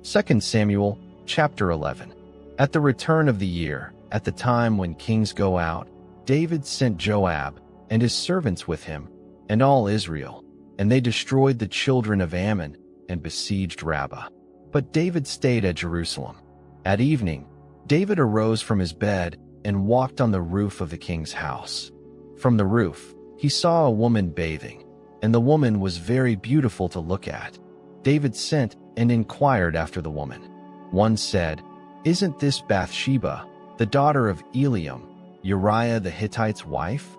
2 Samuel chapter 11. At the return of the year, at the time when kings go out, David sent Joab and his servants with him, and all Israel, and they destroyed the children of Ammon and besieged Rabbah. But David stayed at Jerusalem. At evening, David arose from his bed and walked on the roof of the king's house. From the roof, he saw a woman bathing, and the woman was very beautiful to look at. David sent and inquired after the woman. One said, "Isn't this Bathsheba, the daughter of Eliam, Uriah the Hittite's wife?"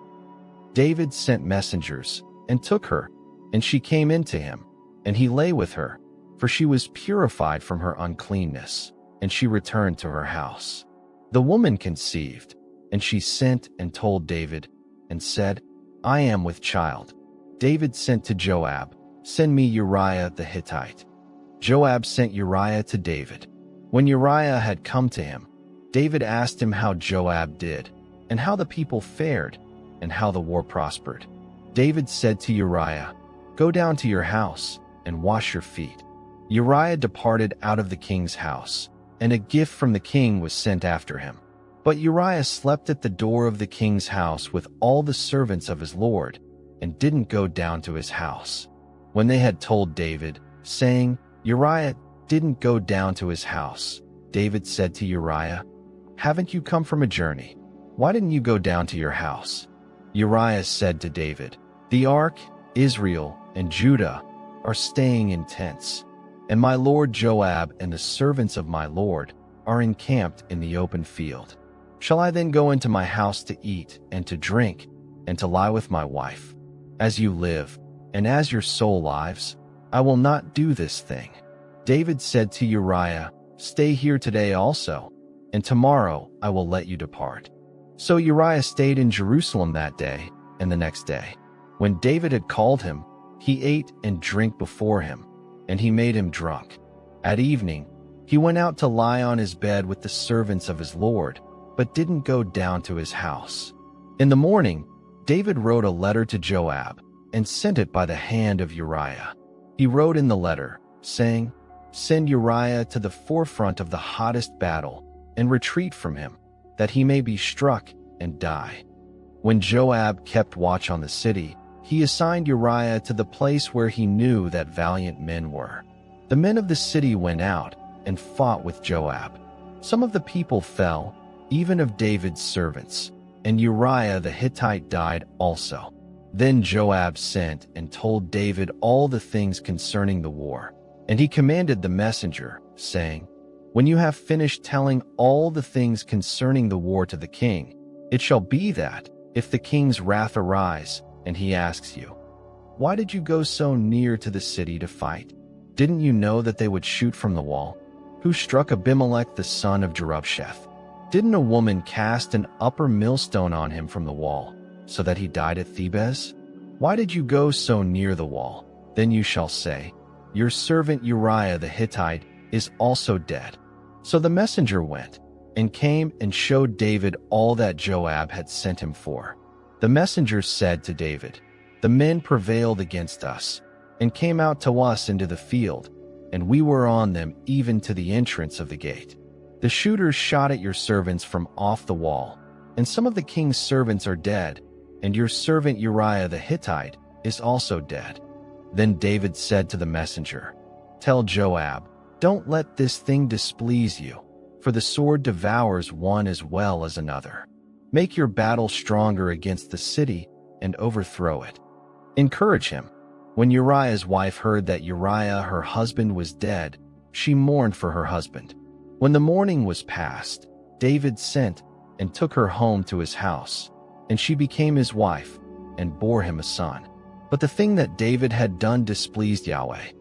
David sent messengers and took her, and she came in to him, and he lay with her, for she was purified from her uncleanness, and she returned to her house. The woman conceived, and she sent and told David, and said, "I am with child." David sent to Joab, "Send me Uriah the Hittite." Joab sent Uriah to David. When Uriah had come to him, David asked him how Joab did, and how the people fared, and how the war prospered. David said to Uriah, "Go down to your house and wash your feet." Uriah departed out of the king's house, and a gift from the king was sent after him. But Uriah slept at the door of the king's house with all the servants of his lord, and didn't go down to his house. When they had told David, saying, "Uriah didn't go down to his house," David said to Uriah, "Haven't you come from a journey? Why didn't you go down to your house?" Uriah said to David, "The ark, Israel, and Judah are staying in tents, and my lord Joab and the servants of my lord are encamped in the open field. Shall I then go into my house to eat and to drink and to lie with my wife? As you live, and as your soul lives, I will not do this thing." David said to Uriah, "Stay here today also, and tomorrow I will let you depart." So Uriah stayed in Jerusalem that day and the next day. When David had called him, he ate and drank before him, and he made him drunk. At evening, he went out to lie on his bed with the servants of his lord, but didn't go down to his house. In the morning, David wrote a letter to Joab and sent it by the hand of Uriah. He wrote in the letter, saying, "Send Uriah to the forefront of the hottest battle and retreat from him, that he may be struck and die." When Joab kept watch on the city, he assigned Uriah to the place where he knew that valiant men were. The men of the city went out and fought with Joab. Some of the people fell, even of David's servants, and Uriah the Hittite died also. Then Joab sent and told David all the things concerning the war, and he commanded the messenger, saying, "When you have finished telling all the things concerning the war to the king, it shall be that, if the king's wrath arise, and he asks you, 'Why did you go so near to the city to fight? Didn't you know that they would shoot from the wall? Who struck Abimelech the son of Jerubsheth? Didn't a woman cast an upper millstone on him from the wall, so that he died at Thebez? Why did you go so near the wall?' Then you shall say, 'Your servant Uriah the Hittite is also dead.'" So the messenger went and came and showed David all that Joab had sent him for. The messenger said to David, "The men prevailed against us and came out to us into the field, and we were on them even to the entrance of the gate. The shooters shot at your servants from off the wall, and some of the king's servants are dead, and your servant Uriah the Hittite is also dead." Then David said to the messenger, "Tell Joab, don't let this thing displease you, for the sword devours one as well as another. Make your battle stronger against the city and overthrow it. Encourage him." When Uriah's wife heard that Uriah her husband was dead, she mourned for her husband. When the mourning was past, David sent and took her home to his house, and she became his wife and bore him a son. But the thing that David had done displeased Yahweh.